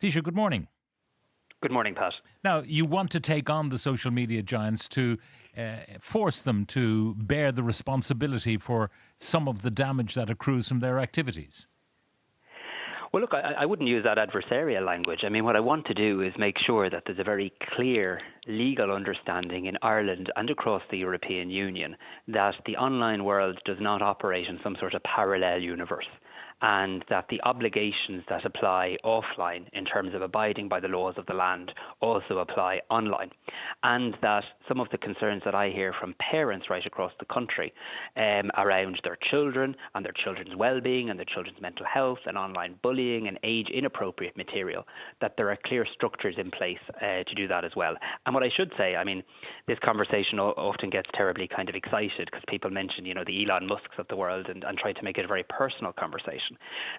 Taoiseach, good morning. Good morning, Pat. Now, you want to take on the social media giants to force them to bear the responsibility for some of the damage that accrues from their activities. Well, look, I wouldn't use that adversarial language. I mean, what I want to do is make sure that there's a very clear legal understanding in Ireland and across the European Union that the online world does not operate in some sort of parallel universe, and that the obligations that apply offline in terms of abiding by the laws of the land also apply online. And that some of the concerns that I hear from parents right across the country around their children and their children's well-being and their children's mental health and online bullying and age-inappropriate material, that there are clear structures in place to do that as well. And what I should say, I mean, this conversation often gets terribly kind of excited because people mention, the Elon Musks of the world and try to make it a very personal conversation.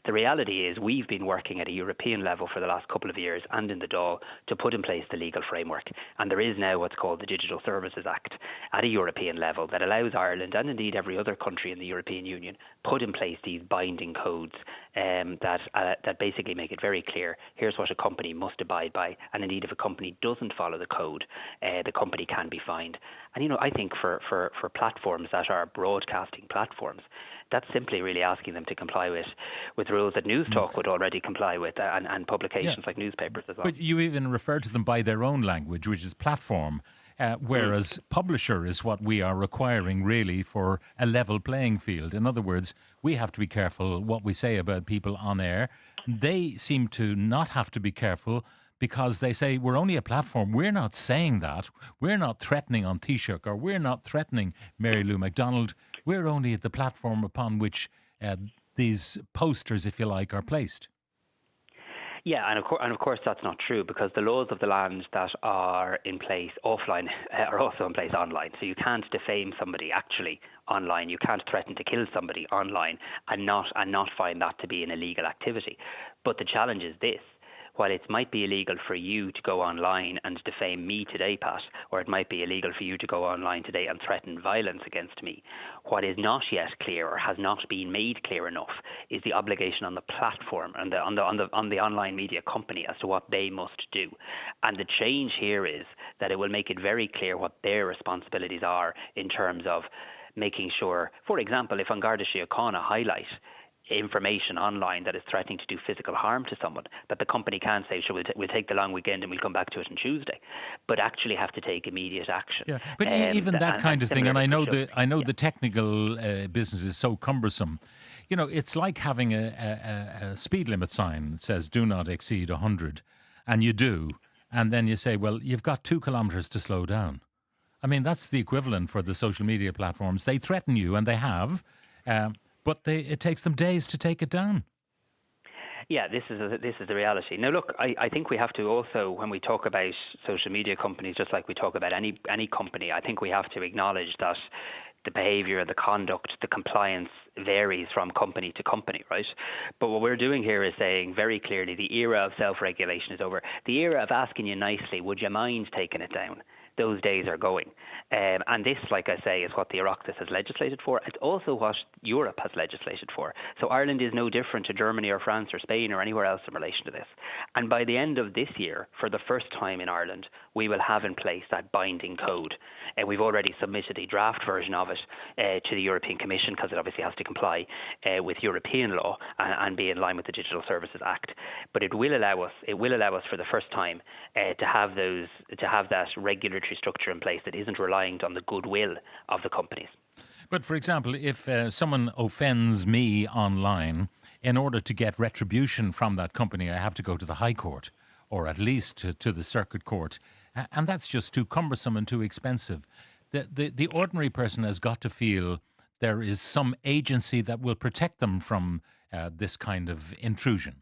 The reality is we've been working at a European level for the last couple of years and in the Dáil to put in place the legal framework. And there is now what's called the Digital Services Act at a European level that allows Ireland and indeed every other country in the European Union put in place these binding codes that basically make it very clear here's what a company must abide by. And indeed, if a company doesn't follow the code, the company can be fined. And, I think for platforms that are broadcasting platforms, that's simply really asking them to comply with rules that Newstalk would already comply with and publications like newspapers as well. But you even refer to them by their own language, which is platform, whereas publisher is what we are requiring really for a level playing field. In other words, we have to be careful what we say about people on air. They seem to not have to be careful because they say we're only a platform. We're not saying that. We're not threatening on Taoiseach or we're not threatening Mary Lou McDonald. We're only the platform upon which these posters, if you like, are placed. Yeah, and of course that's not true because the laws of the land that are in place offline are also in place online. So you can't defame somebody actually online. You can't threaten to kill somebody online and not find that to be an illegal activity. But the challenge is this. While it might be illegal for you to go online and defame me today, Pat, or it might be illegal for you to go online today and threaten violence against me, what is not yet clear or has not been made clear enough is the obligation on the platform and on the online media company as to what they must do. And the change here is that it will make it very clear what their responsibilities are in terms of making sure, for example, if An Garda Síochána highlight information online that is threatening to do physical harm to someone, that the company can say, sure, we'll take the long weekend and we'll come back to it on Tuesday, but actually have to take immediate action. Yeah, but even that kind of thing, and I know the technical business is so cumbersome. It's like having a speed limit sign that says do not exceed 100, and you do, and then you say, well, you've got 2 kilometres to slow down. I mean, that's the equivalent for the social media platforms. They threaten you, and they have. But it takes them days to take it down. Yeah, this is the reality. Now, look, I think we have to also, when we talk about social media companies, just like we talk about any company, I think we have to acknowledge that the behaviour, the conduct, the compliance varies from company to company, right? But what we're doing here is saying very clearly the era of self-regulation is over. The era of asking you nicely, would you mind taking it down? Those days are going. And this, like I say, is what the Oireachtas has legislated for. It's also what Europe has legislated for. So Ireland is no different to Germany or France or Spain or anywhere else in relation to this. And by the end of this year, for the first time in Ireland, we will have in place that binding code. And we've already submitted a draft version of it to the European Commission because it obviously has to comply with European law and be in line with the Digital Services Act. But it will allow us for the first time to have that regulatory structure in place that isn't reliant on the goodwill of the companies. But for example, if someone offends me online, in order to get retribution from that company, I have to go to the High Court or at least to the Circuit Court. And that's just too cumbersome and too expensive. The ordinary person has got to feel there is some agency that will protect them from this kind of intrusion.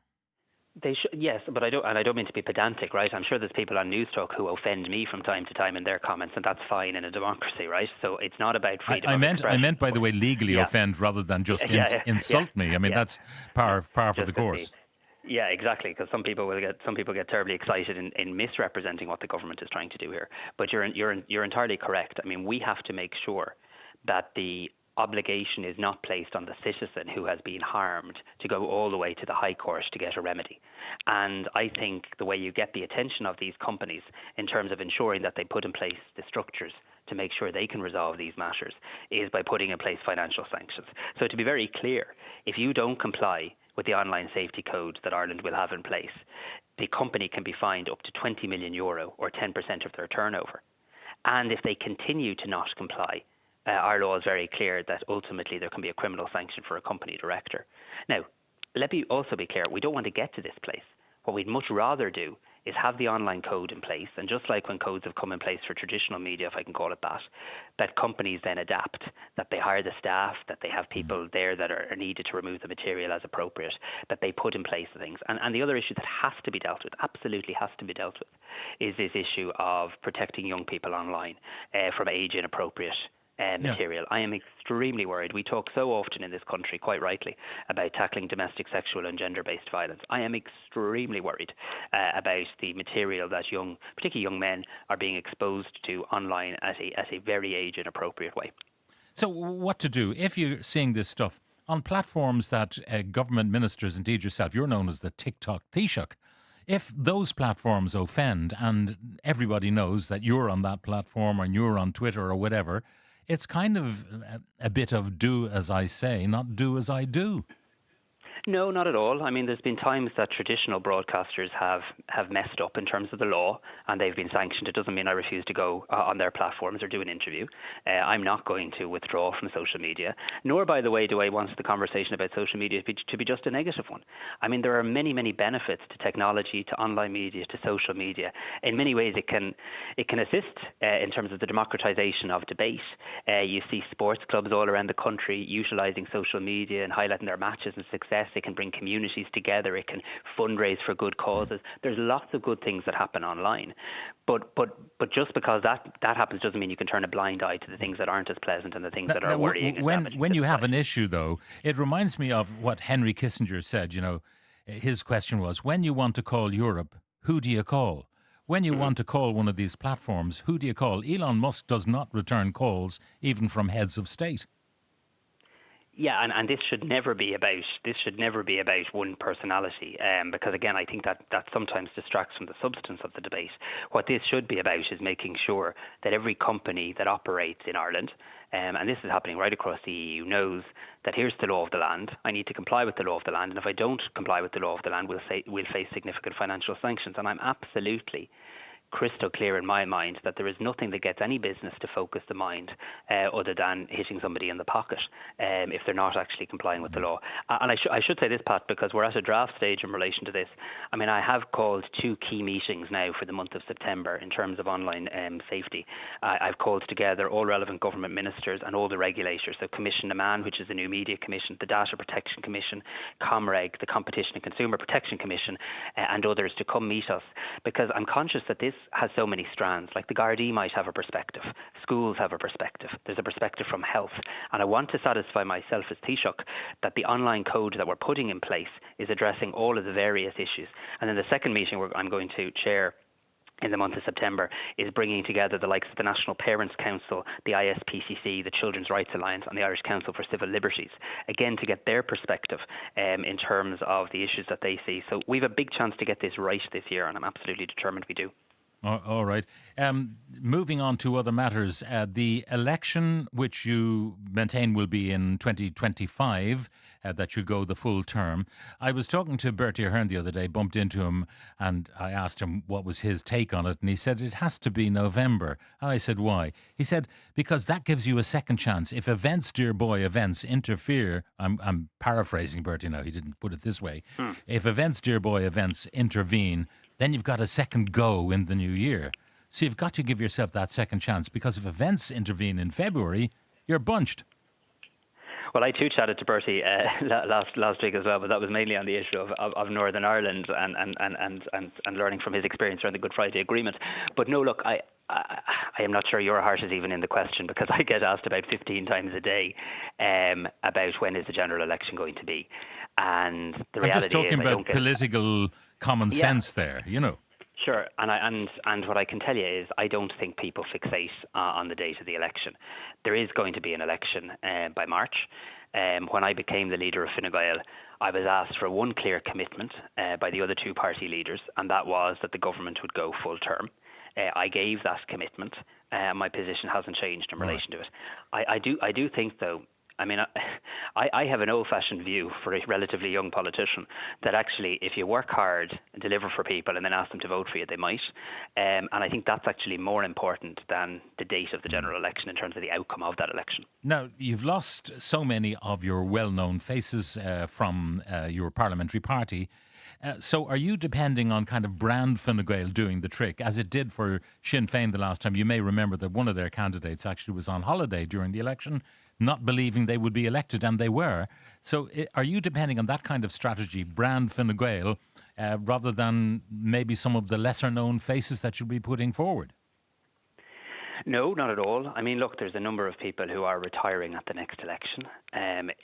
They should, yes, but I don't mean to be pedantic, right? I'm sure there's people on Newstalk who offend me from time to time in their comments, and that's fine in a democracy, right? So it's not about freedom of expression. I meant, by the way, legally offend rather than just insult me. I mean, that's par for the course. Yeah, exactly. Because some people get terribly excited in misrepresenting what the government is trying to do here. But you're entirely correct. I mean, we have to make sure that the obligation is not placed on the citizen who has been harmed to go all the way to the High Court to get a remedy. And I think the way you get the attention of these companies in terms of ensuring that they put in place the structures to make sure they can resolve these matters is by putting in place financial sanctions. So to be very clear, if you don't comply with the online safety code that Ireland will have in place, the company can be fined up to €20 million or 10% of their turnover. And if they continue to not comply, our law is very clear that ultimately there can be a criminal sanction for a company director. Now, let me also be clear, we don't want to get to this place. What we'd much rather do is have the online code in place, and just like when codes have come in place for traditional media, if I can call it that, that companies then adapt, that they hire the staff, that they have people there that are needed to remove the material as appropriate, that they put in place the things. And the other issue that has to be dealt with, absolutely has to be dealt with, is this issue of protecting young people online from age-inappropriate material. I am extremely worried. We talk so often in this country, quite rightly, about tackling domestic, sexual and gender-based violence. I am extremely worried about the material that particularly young men, are being exposed to online at a very age-inappropriate way. So what to do if you're seeing this stuff on platforms that government ministers, indeed yourself, you're known as the TikTok Taoiseach. If those platforms offend and everybody knows that you're on that platform or you're on Twitter or whatever, it's kind of a bit of do as I say, not do as I do. No, not at all. I mean, there's been times that traditional broadcasters have messed up in terms of the law and they've been sanctioned. It doesn't mean I refuse to go on their platforms or do an interview. I'm not going to withdraw from social media, nor, by the way, do I want the conversation about social media to be just a negative one. I mean, there are many, many benefits to technology, to online media, to social media. In many ways, it can assist in terms of the democratization of debate. You see sports clubs all around the country utilizing social media and highlighting their matches and success. It can bring communities together. It can fundraise for good causes. There's lots of good things that happen online. But just because that happens doesn't mean you can turn a blind eye to the things that aren't as pleasant and the things that are worrying. When you have an issue, though, it reminds me of what Henry Kissinger said. You know, his question was, when you want to call Europe, who do you call? When you want to call one of these platforms, who do you call? Elon Musk does not return calls, even from heads of state. Yeah, and this should never be about one personality, because again, I think that sometimes distracts from the substance of the debate. What this should be about is making sure that every company that operates in Ireland, and this is happening right across the EU, knows that here's the law of the land. I need to comply with the law of the land, and if I don't comply with the law of the land, we'll face significant financial sanctions. And I'm absolutely crystal clear in my mind that there is nothing that gets any business to focus the mind other than hitting somebody in the pocket if they're not actually complying with the law. And I should say this, Pat, because we're at a draft stage in relation to this. I mean, I have called 2 key meetings now for the month of September in terms of online safety. I've called together all relevant government ministers and all the regulators, so Commission Aman, which is the new media commission, the Data Protection Commission, Comreg, the Competition and Consumer Protection Commission, and others to come meet us, because I'm conscious that this has so many strands. Like the Gardaí might have a perspective, schools have a perspective, there's a perspective from health, and I want to satisfy myself as Taoiseach that the online code that we're putting in place is addressing all of the various issues. And then the second meeting I'm going to chair in the month of September is bringing together the likes of the National Parents Council, the ISPCC, the Children's Rights Alliance and the Irish Council for Civil Liberties, again to get their perspective in terms of the issues that they see. So we have a big chance to get this right this year, and I'm absolutely determined we do. All right. Moving on to other matters, the election, which you maintain will be in 2025, that you'll go the full term. I was talking to Bertie Ahern the other day, bumped into him, and I asked him what was his take on it, and he said it has to be November. And I said, why? He said, because that gives you a second chance. If events, dear boy, events interfere, I'm paraphrasing Bertie now, he didn't put it this way. If events, dear boy, events intervene, then you've got a second go in the new year. So you've got to give yourself that second chance, because if events intervene in February, you're bunched. Well, I too chatted to Bertie last week as well, but that was mainly on the issue of Northern Ireland and learning from his experience around the Good Friday Agreement. But no, look, I am not sure your heart is even in the question, because I get asked about 15 times a day about when is the general election going to be. And the reality is, I'm just talking about political common sense there, you know. Sure, and what I can tell you is I don't think people fixate on the date of the election. There is going to be an election by March. When I became the leader of Fine Gael, I was asked for one clear commitment by the other two party leaders, and that was that the government would go full term. I gave that commitment. My position hasn't changed in relation to it. I do think, though. I mean, I have an old-fashioned view for a relatively young politician that actually, if you work hard and deliver for people and then ask them to vote for you, they might. And I think that's actually more important than the date of the general election in terms of the outcome of that election. Now, you've lost so many of your well-known faces from your parliamentary party. So are you depending on kind of brand Fine Gael doing the trick, as it did for Sinn Féin the last time? You may remember that one of their candidates actually was on holiday during the election, not believing they would be elected, and they were. So are you depending on that kind of strategy, brand Fine Gael, rather than maybe some of the lesser-known faces that you'll be putting forward? No, not at all. I mean, look, there's a number of people who are retiring at the next election.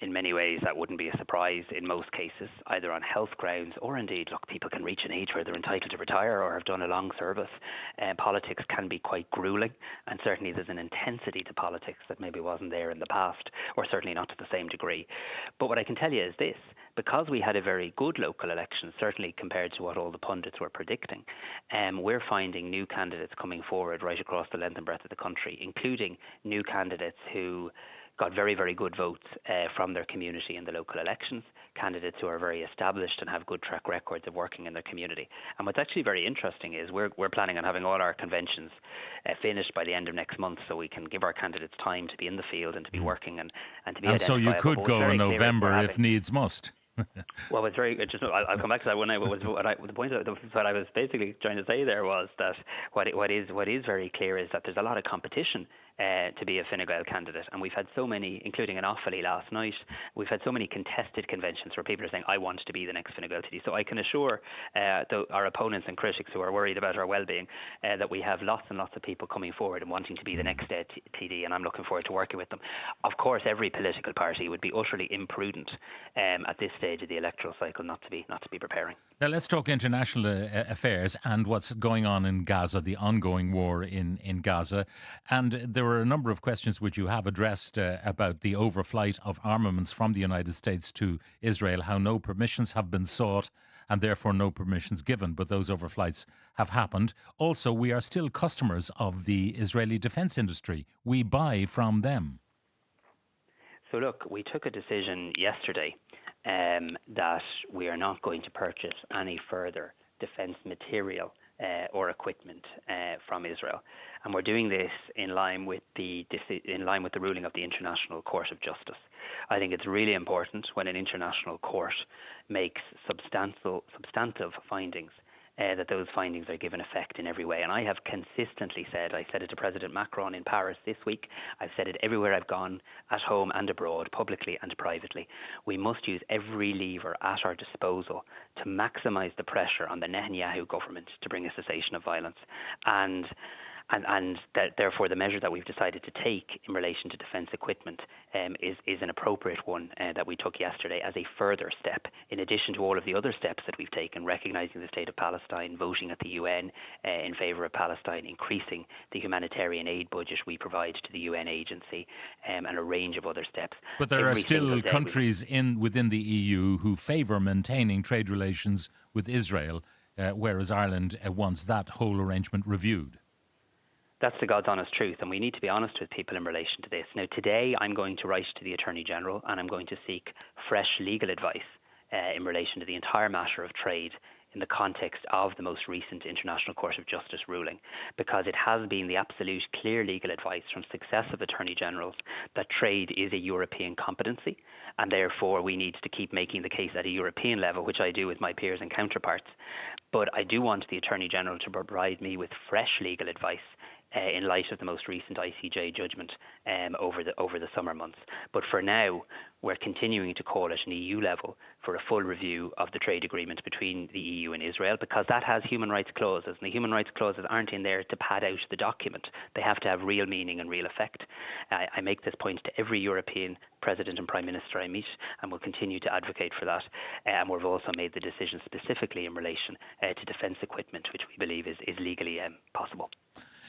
In many ways, that wouldn't be a surprise in most cases, either on health grounds or indeed, look, people can reach an age where they're entitled to retire or have done a long service. Politics can be quite grueling, and certainly there's an intensity to politics that maybe wasn't there in the past, or certainly not to the same degree. But what I can tell you is this: because we had a very good local election, certainly compared to what all the pundits were predicting, we're finding new candidates coming forward right across the length and breadth of the country, including new candidates who got very, very good votes from their community in the local elections, candidates who are very established and have good track records of working in their community. And what's actually very interesting is we're planning on having all our conventions finished by the end of next month, so we can give our candidates time to be in the field and to be working and to be identifiable. And so you could go in November if needs must. Well, it's very. I'll come back to that one. The point of what I was basically trying to say there was that what is very clear is that there's a lot of competition to be a Fine Gael candidate, and we've had so many, including in Offaly last night. We've had so many contested conventions where people are saying, "I want to be the next Fine Gael TD." So I can assure our opponents and critics who are worried about our well-being that we have lots and lots of people coming forward and wanting to be the next TD, and I'm looking forward to working with them. Of course, every political party would be utterly imprudent at this stage of the electoral cycle not to be preparing. Now let's talk international affairs and what's going on in Gaza, the ongoing war in Gaza. And there were a number of questions which you have addressed about the overflight of armaments from the United States to Israel, how no permissions have been sought and therefore no permissions given, but those overflights have happened. Also, we are still customers of the Israeli defense industry. We buy from them. So look, we took a decision yesterday that we are not going to purchase any further defence material or equipment from Israel, and we're doing this in line with the ruling of the International Court of Justice. I think it's really important when an international court makes substantive findings that those findings are given effect in every way. And I have consistently said, I said it to President Macron in Paris this week, I've said it everywhere I've gone, at home and abroad, publicly and privately. We must use every lever at our disposal to maximise the pressure on the Netanyahu government to bring a cessation of violence. And that therefore the measure that we've decided to take in relation to defence equipment is an appropriate one that we took yesterday as a further step, in addition to all of the other steps that we've taken, recognising the state of Palestine, voting at the UN in favour of Palestine, increasing the humanitarian aid budget we provide to the UN agency, and a range of other steps. But there are still countries within the EU who favour maintaining trade relations with Israel, whereas Ireland wants that whole arrangement reviewed. That's the God's honest truth, and we need to be honest with people in relation to this. Now, today I'm going to write to the Attorney General and I'm going to seek fresh legal advice in relation to the entire matter of trade in the context of the most recent International Court of Justice ruling, because it has been the absolute clear legal advice from successive Attorney Generals that trade is a European competency, and therefore we need to keep making the case at a European level, which I do with my peers and counterparts. But I do want the Attorney General to provide me with fresh legal advice in light of the most recent ICJ judgment over the summer months. But for now, we're continuing to call at an EU level for a full review of the trade agreement between the EU and Israel, because that has human rights clauses, and the human rights clauses aren't in there to pad out the document. They have to have real meaning and real effect. I make this point to every European President and Prime Minister I meet, and will continue to advocate for that. And we've also made the decision specifically in relation to defence equipment, which we believe is legally possible.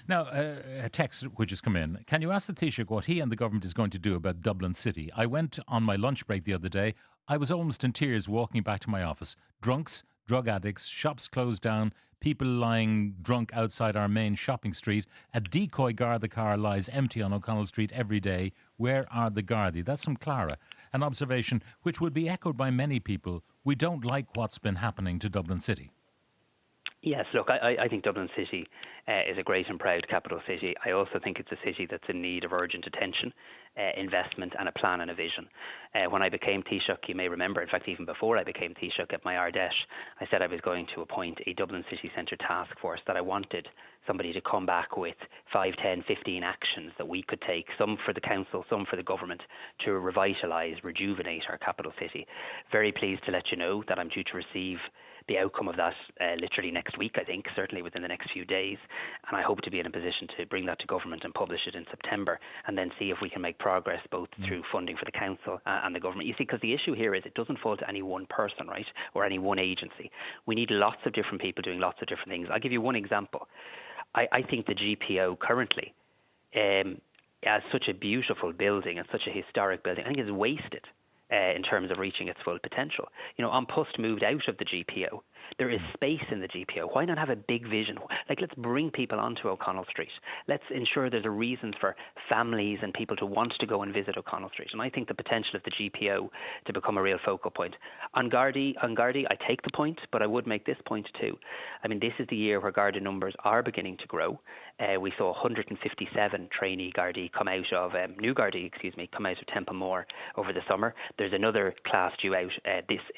Now, a text which has come in. Can you ask the Taoiseach what he and the government is going to do about Dublin City? I went on my lunch break the other day. I was almost in tears walking back to my office. Drunks, drug addicts, shops closed down, people lying drunk outside our main shopping street. A decoy Garda car lies empty on O'Connell Street every day. Where are the Gardaí? That's from Clara. An observation which would be echoed by many people. We don't like what's been happening to Dublin City. Yes, look, I think Dublin City is a great and proud capital city. I also think it's a city that's in need of urgent attention, investment and a plan and a vision. When I became Taoiseach, you may remember, in fact even before I became Taoiseach at my Ardèche, I said I was going to appoint a Dublin City Centre task force, that I wanted somebody to come back with 5, 10, 15 actions that we could take, some for the council, some for the government, to revitalise, rejuvenate our capital city. Very pleased to let you know that I'm due to receive the outcome of that literally next week, I think, certainly within the next few days. And I hope to be in a position to bring that to government and publish it in September, and then see if we can make progress both through funding for the council and the government. You see, because the issue here is it doesn't fall to any one person, right, or any one agency. We need lots of different people doing lots of different things. I'll give you one example. I think the GPO currently, as such a beautiful building and such a historic building, I think is wasted in terms of reaching its full potential. You know, An Post moved out of the GPO. There is space in the GPO. Why not have a big vision? Like, let's bring people onto O'Connell Street. Let's ensure there's a reason for families and people to want to go and visit O'Connell Street. And I think the potential of the GPO to become a real focal point. On Gardaí, I take the point, but I would make this point too. I mean, this is the year where Garda numbers are beginning to grow. We saw 157 trainee Gardaí come out of, new Gardaí, come out of Templemore over the summer. There's another class due out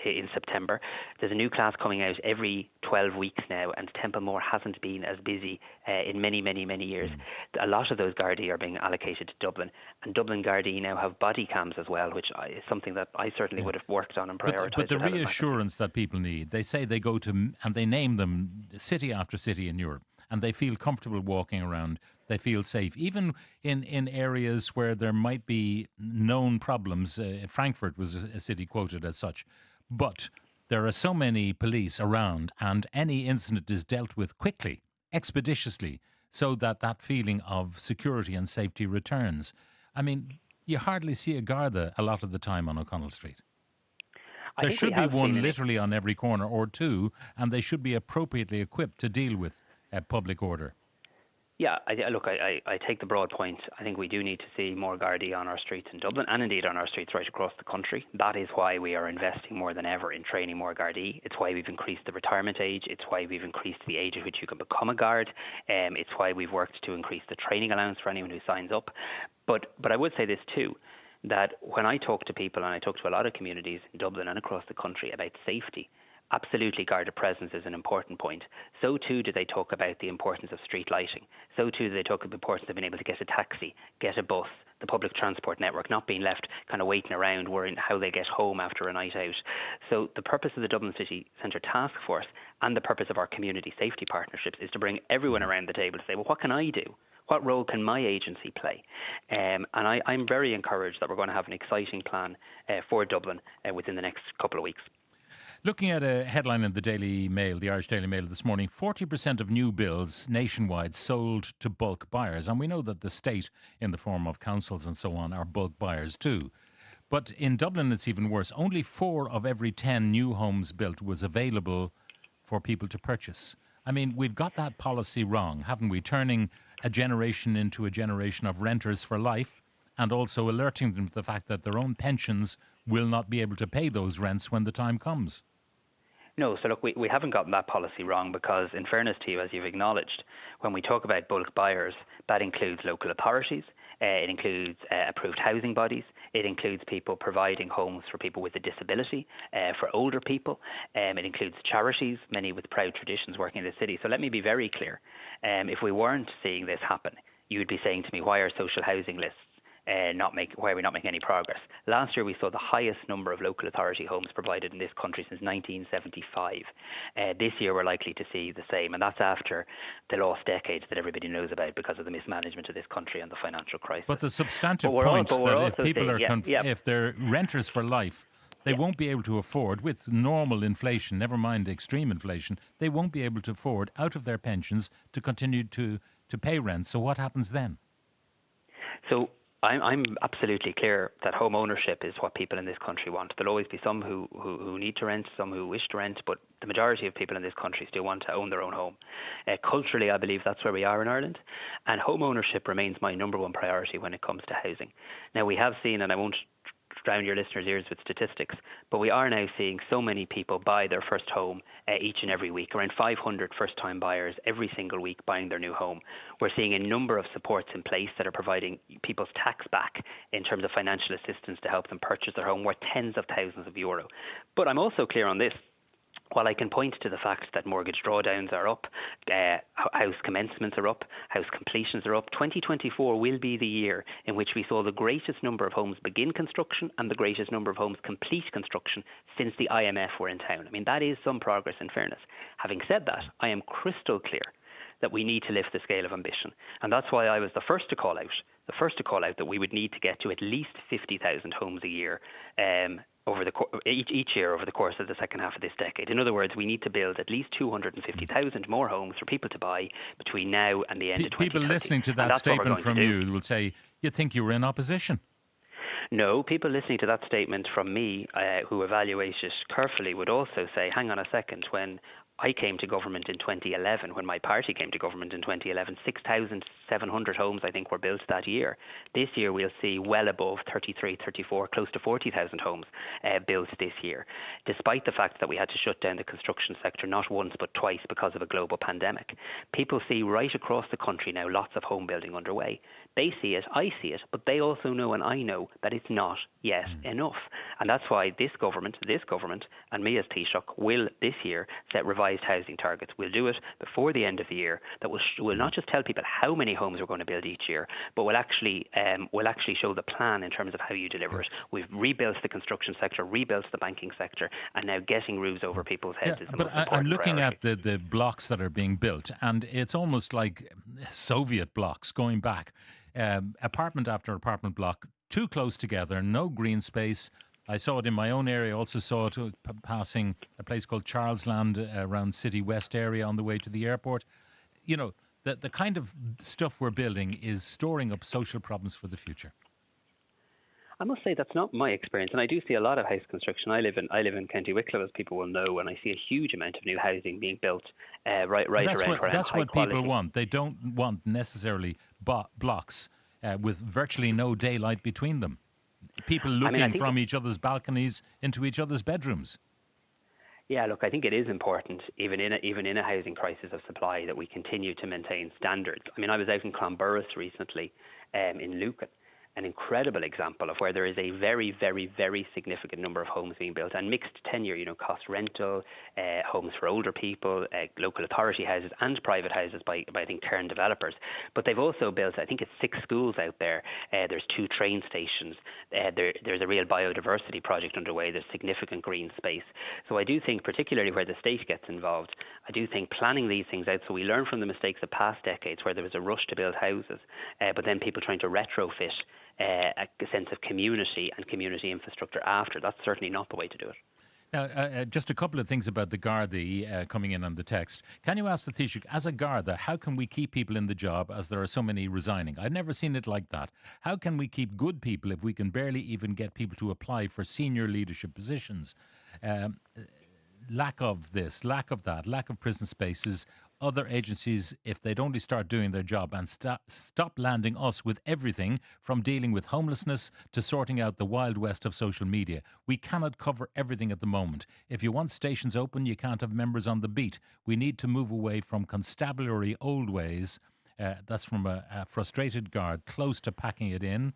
in September. There's a new class coming out every 12 weeks now, and Templemore hasn't been as busy in many, many, many years. A lot of those Gardaí are being allocated to Dublin, and Dublin Gardaí now have body cams as well, which is something that I certainly would have worked on and prioritised. But the reassurance that people need, they say they go to, and they name them city after city in Europe, and they feel comfortable walking around. They feel safe, even in areas where there might be known problems. Frankfurt was a city quoted as such. But there are so many police around, and any incident is dealt with quickly, expeditiously, so that that feeling of security and safety returns. I mean, you hardly see a Garda a lot of the time on O'Connell Street. There should be one literally on every corner, or two, and they should be appropriately equipped to deal with public order. Yeah, I take the broad point. I think we do need to see more Gardaí on our streets in Dublin, and indeed on our streets right across the country. That is why we are investing more than ever in training more Gardaí. It's why we've increased the retirement age. It's why we've increased the age at which you can become a guard. It's why we've worked to increase the training allowance for anyone who signs up. But I would say this too, that when I talk to people, and I talk to a lot of communities in Dublin and across the country about safety, absolutely, Garda presence is an important point. So too do they talk about the importance of street lighting. So too do they talk about the importance of being able to get a taxi, get a bus, the public transport network, not being left kind of waiting around worrying how they get home after a night out. So the purpose of the Dublin City Centre Task Force and the purpose of our community safety partnerships is to bring everyone around the table to say, well, what can I do? What role can my agency play? And I'm very encouraged that we're going to have an exciting plan for Dublin within the next couple of weeks. Looking at a headline in the Daily Mail, the Irish Daily Mail this morning, 40% of new builds nationwide sold to bulk buyers. And we know that the state, in the form of councils and so on, are bulk buyers too. But in Dublin, it's even worse. Only 4 of every 10 new homes built was available for people to purchase. I mean, we've got that policy wrong, haven't we? Turning a generation into a generation of renters for life, and also alerting them to the fact that their own pensions will not be able to pay those rents when the time comes. No, so look, we haven't gotten that policy wrong because, in fairness to you, as you've acknowledged, when we talk about bulk buyers, that includes local authorities, it includes approved housing bodies, it includes people providing homes for people with a disability, for older people, it includes charities, many with proud traditions working in the city. So let me be very clear. If we weren't seeing this happen, you would be saying to me, why are social housing lists why are we not making any progress? Last year we saw the highest number of local authority homes provided in this country since 1975. This year we're likely to see the same, and that's after the lost decades that everybody knows about because of the mismanagement of this country and the financial crisis. But the substantive point that if people saying, are, if they're renters for life, they won't be able to afford, with normal inflation, never mind extreme inflation, they won't be able to afford out of their pensions to continue to pay rent. So what happens then? So I'm absolutely clear that home ownership is what people in this country want. There'll always be some who need to rent, some who wish to rent, but the majority of people in this country still want to own their own home. Culturally, I believe that's where we are in Ireland, and home ownership remains my number one priority when it comes to housing. Now, we have seen, and I won't drown your listeners' ears with statistics, but we are now seeing so many people buy their first home each and every week, around 500 first-time buyers every single week buying their new home. We're seeing a number of supports in place that are providing people's tax back in terms of financial assistance to help them purchase their home worth tens of thousands of euro. But I'm also clear on this. While I can point to the fact that mortgage drawdowns are up, house commencements are up, house completions are up, 2024 will be the year in which we saw the greatest number of homes begin construction and the greatest number of homes complete construction since the IMF were in town. I mean, that is some progress in fairness. Having said that, I am crystal clear that we need to lift the scale of ambition. And that's why I was the first to call out that we would need to get to at least 50,000 homes a year each year over the course of the second half of this decade. In other words, we need to build at least 250,000 more homes for people to buy between now and the end of 2030. People listening to that statement from you will say, you think you were in opposition? No, people listening to that statement from me who evaluate it carefully would also say, hang on a second, when I came to government in 2011, when my party came to government in 2011, 6,700 homes, I think, were built that year. This year we'll see well above 33, 34, close to 40,000 homes built this year, despite the fact that we had to shut down the construction sector not once but twice because of a global pandemic. People see right across the country now lots of home building underway. They see it, I see it, but they also know and I know that it's not yet enough. And that's why this government, and me as Taoiseach will this year set revised housing targets. We'll do it before the end of the year that will not just tell people how many homes we're going to build each year, but will actually show the plan in terms of how you deliver it. We've rebuilt the construction sector, rebuilt the banking sector, and now getting roofs over people's heads is the most important I'm looking priority. at the blocks that are being built, and it's almost like Soviet blocks going back. Apartment after apartment block, too close together, no green space. I saw it in my own area, also saw it passing a place called Charlesland around City West area on the way to the airport. You know, the kind of stuff we're building is storing up social problems for the future. I must say that's not my experience, and I do see a lot of house construction. I live in County Wicklow, as people will know, and I see a huge amount of new housing being built right around. That's what people want. They don't want necessarily blocks with virtually no daylight between them. People looking from each other's balconies into each other's bedrooms. Yeah, look, I think it is important, even in a housing crisis of supply, that we continue to maintain standards. I mean, I was out in Clonburris recently, in Lucan. An incredible example of where there is a very, very, very significant number of homes being built and mixed tenure, cost rental, homes for older people, local authority houses and private houses by I think, Cairn developers. But they've also built, I think it's 6 schools out there. There's 2 train stations. There's a real biodiversity project underway. There's significant green space. So I do think, particularly where the state gets involved, I do think planning these things out so we learn from the mistakes of past decades where there was a rush to build houses, but then people trying to retrofit a sense of community and community infrastructure after. That's certainly not the way to do it. Now, just a couple of things about the Gardaí coming in on the text. Can you ask the Taoiseach, as a Garda, how can we keep people in the job as there are so many resigning? I've never seen it like that. How can we keep good people if we can barely even get people to apply for senior leadership positions? Lack of this, lack of that, lack of prison spaces, other agencies, if they'd only start doing their job and stop landing us with everything from dealing with homelessness to sorting out the wild west of social media. We cannot cover everything at the moment. If you want stations open, you can't have members on the beat. We need to move away from constabulary old ways. That's from a frustrated guard close to packing it in.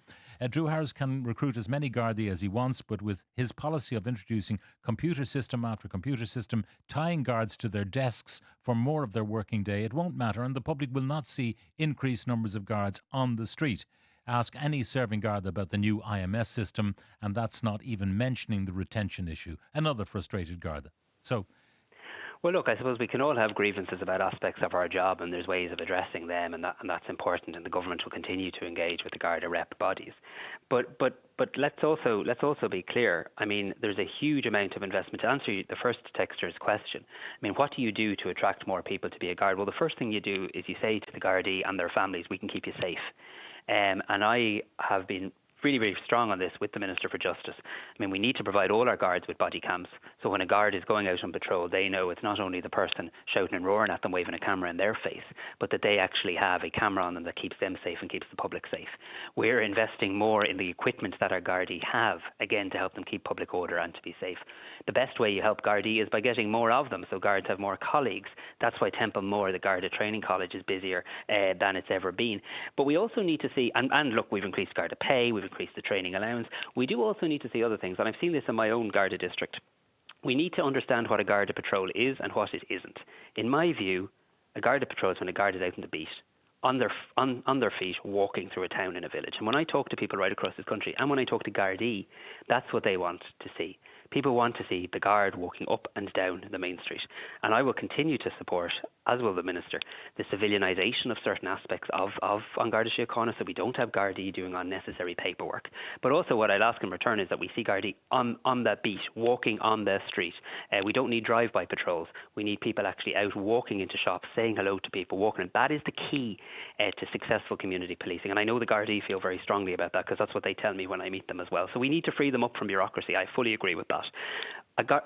Drew Harris can recruit as many Gardaí as he wants, but with his policy of introducing computer system after computer system, tying guards to their desks for more of their working day, it won't matter, and the public will not see increased numbers of guards on the street. Ask any serving guard about the new IMS system, and that's not even mentioning the retention issue. Another frustrated guard. So, well, look, I suppose we can all have grievances about aspects of our job, and there's ways of addressing them, and that's important. And the government will continue to engage with the Garda rep bodies. But let's also be clear. I mean, there's a huge amount of investment. To answer the first texter's question, I mean, what do you do to attract more people to be a guard? Well, the first thing you do is you say to the Gardaí and their families, "We can keep you safe." And I have been really, really strong on this with the Minister for Justice. I mean, we need to provide all our guards with body cams. So when a guard is going out on patrol, they know it's not only the person shouting and roaring at them, waving a camera in their face, but that they actually have a camera on them that keeps them safe and keeps the public safe. We're investing more in the equipment that our Gardaí have, again, to help them keep public order and to be safe. The best way you help Gardaí is by getting more of them, so guards have more colleagues. That's why Templemore, the Garda Training College, is busier than it's ever been. But we also need to see, and look, we've increased Garda pay, we've increased the training allowance. We do also need to see other things, and I've seen this in my own Garda district. We need to understand what a Garda patrol is and what it isn't. In my view, a Garda patrol is when a guard is out on the beat, on their feet, walking through a town in a village. And when I talk to people right across this country, and when I talk to Gardaí, that's what they want to see. People want to see the guard walking up and down the main street. And I will continue to support, as will the Minister, the civilianisation of certain aspects of An Garda Síochána, so we don't have Gardaí doing unnecessary paperwork. But also what I'd ask in return is that we see Gardaí on that beat, walking on the street. We don't need drive-by patrols. We need people actually out walking into shops, saying hello to people, walking. And that is the key to successful community policing. And I know the Gardaí feel very strongly about that because that's what they tell me when I meet them as well. So we need to free them up from bureaucracy. I fully agree with that.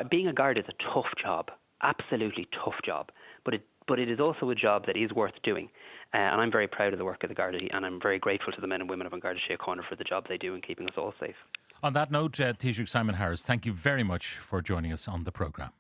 Being a guard is a tough job, absolutely tough job, but it is also a job that is worth doing. And I'm very proud of the work of the Gardaí, and I'm very grateful to the men and women of An Garda Síochána for the job they do in keeping us all safe. On that note, Taoiseach Simon Harris, thank you very much for joining us on the programme.